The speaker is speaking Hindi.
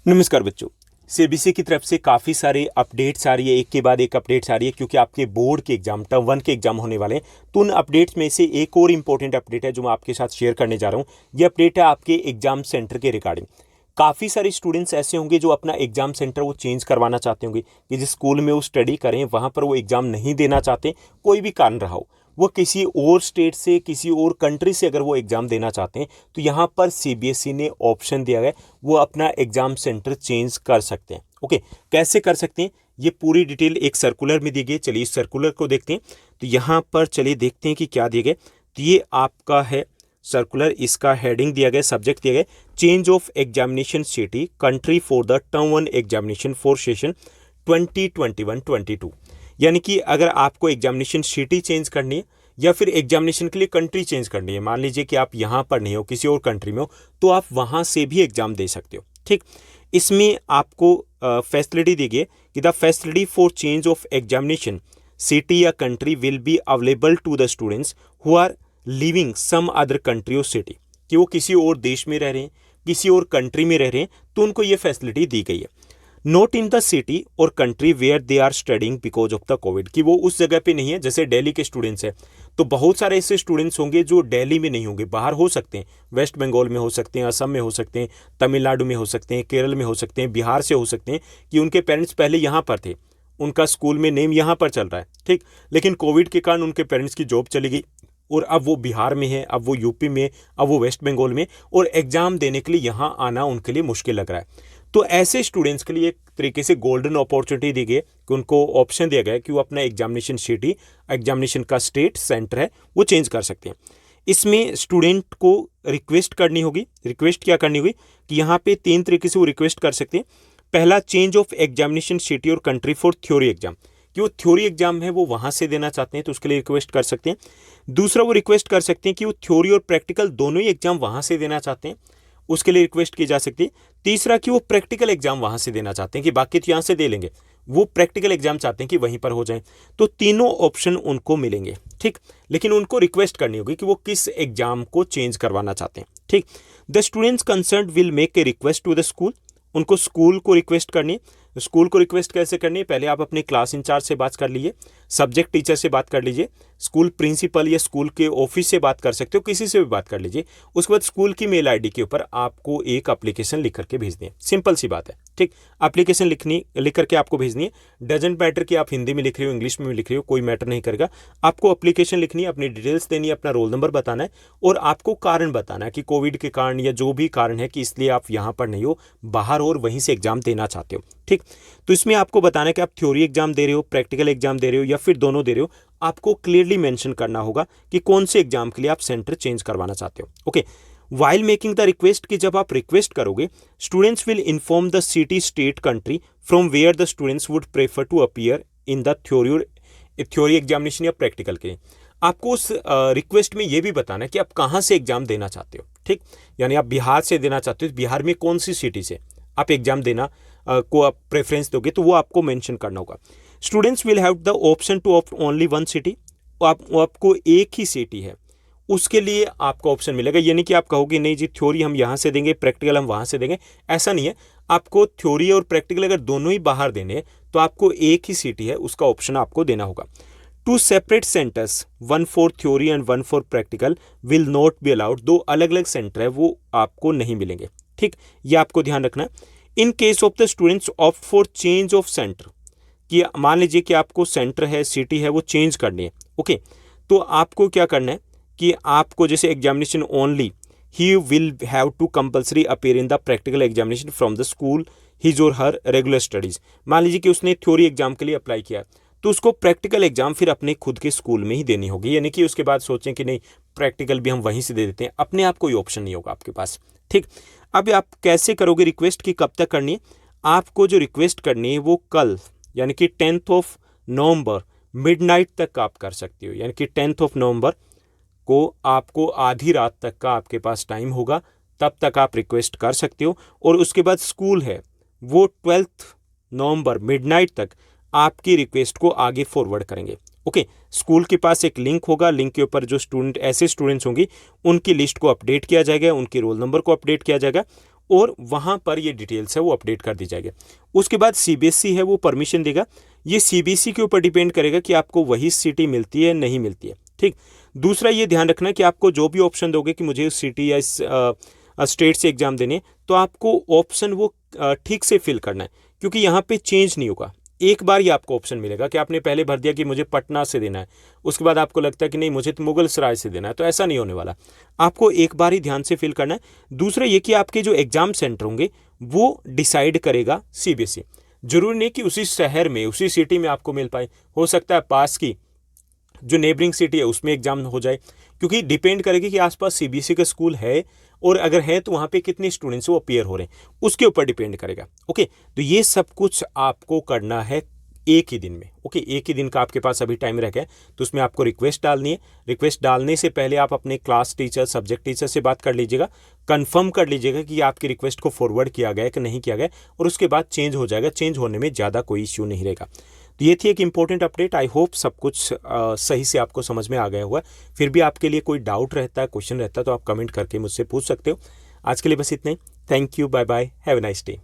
नमस्कार बच्चों। सीबीएसई की तरफ से काफ़ी सारे अपडेट्स आ रही है, एक के बाद एक अपडेट्स आ रही है क्योंकि आपके बोर्ड के एग्जाम टर्म 1 के एग्जाम होने वाले हैं। तो उन अपडेट्स में से एक और इम्पोर्टेंट अपडेट है जो मैं आपके साथ शेयर करने जा रहा हूँ। ये अपडेट है आपके एग्जाम सेंटर के रिगार्डिंग। काफ़ी सारे स्टूडेंट्स ऐसे होंगे जो अपना एग्जाम सेंटर वो चेंज करवाना चाहते होंगे कि जिस स्कूल में वो स्टडी करें वहाँ पर वो एग्ज़ाम नहीं देना चाहते, कोई भी कारण रहा हो। वो किसी और स्टेट से, किसी और कंट्री से अगर वो एग्ज़ाम देना चाहते हैं तो यहाँ पर सीबीएसई ने ऑप्शन दिया है, वो अपना एग्ज़ाम सेंटर चेंज कर सकते हैं। ओके, कैसे कर सकते हैं ये पूरी डिटेल एक सर्कुलर में दी गई। चलिए इस सर्कुलर को देखते हैं। तो यहाँ पर चलिए देखते हैं कि क्या दिए गए। तो ये आपका है सर्कुलर, इसका हेडिंग दिया गया, सब्जेक्ट दिया गया change of examination city country for the term 1 examination for session 2021-22। यानी कि अगर आपको एग्जामिनेशन सिटी चेंज करनी है या फिर एग्जामिनेशन के लिए कंट्री चेंज करनी है, मान लीजिए कि आप यहाँ पर नहीं हो, किसी और कंट्री में हो, तो आप वहाँ से भी एग्जाम दे सकते हो। ठीक, इसमें आपको फैसिलिटी दी गई कि the facility for change of examination city या country will be available to the students who are living some other country और सिटी, कि वो किसी और देश में रह रहे हैं, किसी और कंट्री में रह रहे हैं, तो उनको ये फैसिलिटी दी गई है। नॉट इन द सिटी और country where they are studying because of the covid, कि वो उस जगह पे नहीं है। जैसे दिल्ली के स्टूडेंट्स हैं तो बहुत सारे ऐसे स्टूडेंट्स होंगे जो दिल्ली में नहीं होंगे, बाहर हो सकते हैं, वेस्ट बंगाल में हो सकते हैं, असम में हो सकते हैं, तमिलनाडु में हो सकते हैं, केरल में हो सकते हैं, बिहार से हो सकते हैं, कि उनके पेरेंट्स पहले यहाँ पर थे, उनका स्कूल में नेम यहाँ पर चल रहा है। ठीक, लेकिन कोविड के कारण उनके पेरेंट्स की जॉब चली गई और अब वो बिहार में है, अब वो यूपी में, अब वो वेस्ट बंगाल में, और एग्जाम देने के लिए यहाँ आना उनके लिए मुश्किल लग रहा है। तो ऐसे स्टूडेंट्स के लिए एक तरीके से गोल्डन अपॉर्चुनिटी दी गई है कि उनको ऑप्शन दिया गया है कि वो अपना एग्जामिनेशन सिटी, एग्जामिनेशन का स्टेट सेंटर है, वो चेंज कर सकते हैं। इसमें स्टूडेंट को रिक्वेस्ट करनी होगी। रिक्वेस्ट क्या करनी होगी कि यहाँ पे 3 तरीके से वो रिक्वेस्ट कर सकते हैं। पहला, चेंज ऑफ एग्जामिनेशन सिटी और कंट्री फॉर थ्योरी एग्जाम, कि वो थ्योरी एग्जाम है वो वहाँ से देना चाहते हैं तो उसके लिए रिक्वेस्ट कर सकते हैं। दूसरा, वो रिक्वेस्ट कर सकते हैं कि वो थ्योरी और प्रैक्टिकल दोनों ही एग्जाम वहाँ से देना चाहते हैं, उसके लिए रिक्वेस्ट की जा सकती है। तीसरा, कि वो प्रैक्टिकल एग्जाम वहाँ से देना चाहते हैं, कि बाकी तो यहाँ से दे लेंगे, वो प्रैक्टिकल एग्जाम चाहते हैं कि वहीं पर हो जाए। तो तीनों ऑप्शन उनको मिलेंगे। ठीक, लेकिन उनको रिक्वेस्ट करनी होगी कि वो किस एग्जाम को चेंज करवाना चाहते हैं। ठीक, the students concern will make a request to the school, उनको स्कूल को रिक्वेस्ट करनी है। स्कूल को रिक्वेस्ट कैसे करनी है, पहले आप अपने क्लास इंचार्ज से बात कर लीजिए, सब्जेक्ट टीचर से बात कर लीजिए, स्कूल प्रिंसिपल या स्कूल के ऑफिस से बात कर सकते हो, किसी से भी बात कर लीजिए। उसके बाद स्कूल की मेल आईडी के ऊपर आपको एक एप्लीकेशन लिख करके भेजनी है। सिंपल सी बात है। ठीक, एप्लीकेशन लिख करके आपको भेजनी है। डजेंट मैटर कि आप हिंदी में लिख रहे हो, इंग्लिश में लिख रहे हो, कोई मैटर नहीं करेगा। आपको एप्लीकेशन लिखनी है, अपनी डिटेल्स देनी है, अपना रोल नंबर बताना है और आपको कारण बताना है कि कोविड के कारण या जो भी कारण है कि इसलिए आप यहाँ पर नहीं हो, बाहर और वहीं से एग्जाम देना चाहते हो। ठीक, तो इसमें आपको बताना है कि आप थ्योरी एग्जाम दे रहे हो, प्रैक्टिकल एग्जाम दे रहे हो या फिर दोनों दे रहे हो। आपको क्लियरली मेंशन करना होगा कि कौन से एग्जाम के लिए आप सेंटर चेंज करवाना चाहते हो। Okay, while making the request, कि जब आप रिक्वेस्ट करोगे, students will inform the city, state, country from where the students would prefer to appear in the theory examination या प्रैक्टिकल के। आपको उस रिक्वेस्ट में ये भी बताना है कि आप कहाँ से एग्जाम देना चाहते हो। ठीक, यानी आप बिहार से देना चाहते हो, बिहार में कौन सी सिटी से आप एग्जाम देना को आप प्रेफरेंस दोगे, तो वो आपको मेंशन करना होगा। Students will have the option to opt only one city, आपको एक ही सिटी है उसके लिए आपको ऑप्शन मिलेगा। यानी कि आप कहोगे नहीं जी थ्योरी हम यहाँ से देंगे, प्रैक्टिकल हम वहाँ से देंगे, ऐसा नहीं है। आपको थ्योरी और प्रैक्टिकल अगर दोनों ही बाहर देने हैं तो आपको एक ही सिटी है उसका ऑप्शन आपको देना होगा। Two separate centres, one for theory and one for practical, will not be allowed, दो अलग अलग सेंटर है वो आपको नहीं मिलेंगे। ठीक, ये आपको ध्यान रखना है। In case of the students opt for change of centre, कि मान लीजिए कि आपको सेंटर है, सिटी है, वो चेंज करनी है। ओके, तो आपको क्या करना है कि आपको जैसे examination only, he will have to compulsory appear in the practical examination from the school his और हर रेगुलर स्टडीज। मान लीजिए कि उसने थ्योरी एग्जाम के लिए अप्लाई किया तो उसको प्रैक्टिकल एग्जाम फिर अपने खुद के स्कूल में ही देनी होगी। यानी कि उसके बाद सोचें कि नहीं प्रैक्टिकल भी हम वहीं से दे देते हैं, अपने आप कोई ऑप्शन नहीं होगा आपके पास। ठीक, अब आप कैसे करोगे रिक्वेस्ट, की कब तक करनी है? आपको जो रिक्वेस्ट करनी है वो कल यानी कि 10 नवंबर मिडनाइट तक आप कर सकते हो। यानी कि 10 नवंबर को आपको आधी रात तक का आपके पास टाइम होगा, तब तक आप रिक्वेस्ट कर सकते हो। और उसके बाद स्कूल है वो 12 नवंबर मिडनाइट तक आपकी रिक्वेस्ट को आगे फॉरवर्ड करेंगे। ओके, स्कूल के पास एक लिंक होगा, लिंक के ऊपर जो ऐसे स्टूडेंट्स होंगे उनकी लिस्ट को अपडेट किया जाएगा, उनके रोल नंबर को अपडेट किया जाएगा और वहाँ पर ये डिटेल्स है वो अपडेट कर दी जाएगी। उसके बाद सीबीएसई है वो परमिशन देगा। ये सीबीएसई के ऊपर डिपेंड करेगा कि आपको वही सिटी मिलती है नहीं मिलती है, ठीक। दूसरा ये ध्यान रखना कि आपको जो भी ऑप्शन दोगे कि मुझे उस सिटी या इस स्टेट से एग्जाम देने, तो आपको ऑप्शन वो ठीक से फिल करना है, क्योंकि यहाँ पे चेंज नहीं होगा। एक बार ही आपको ऑप्शन मिलेगा कि आपने पहले भर दिया कि मुझे पटना से देना है, उसके बाद आपको लगता है कि नहीं मुझे तो मुगल सराय से देना है, तो ऐसा नहीं होने वाला। आपको एक बार ही ध्यान से फिल करना है। दूसरा ये कि आपके जो एग्जाम सेंटर होंगे वो डिसाइड करेगा सीबीएसई। जरूरी नहीं कि उसी शहर में उसी सिटी में आपको मिल पाए, हो सकता है पास की जो नेबरिंग सिटी है उसमें एग्जाम हो जाए, क्योंकि डिपेंड करेगी कि आसपास सीबीएसई का स्कूल है, और अगर है तो वहाँ पे कितने स्टूडेंट्स वो अपीयर हो रहे हैं, उसके ऊपर डिपेंड करेगा। ओके, तो ये सब कुछ आपको करना है एक ही दिन में। ओके, एक ही दिन का आपके पास अभी टाइम रह गया, तो उसमें आपको रिक्वेस्ट डालनी है। रिक्वेस्ट डालने से पहले आप अपने क्लास टीचर, सब्जेक्ट टीचर से बात कर लीजिएगा, कंफर्म कर लीजिएगा कि आपकी रिक्वेस्ट को फॉरवर्ड किया गया है कि नहीं किया गया, और उसके बाद चेंज हो जाएगा। चेंज होने में ज़्यादा कोई इश्यू नहीं रहेगा। तो ये थी एक इंपॉर्टेंट अपडेट। आई होप सब कुछ सही से आपको समझ में आ गया हुआ। फिर भी आपके लिए कोई डाउट रहता है, क्वेश्चन रहता है, तो आप कमेंट करके मुझसे पूछ सकते हो। आज के लिए बस इतना ही। Thank you, bye bye, have a nice day.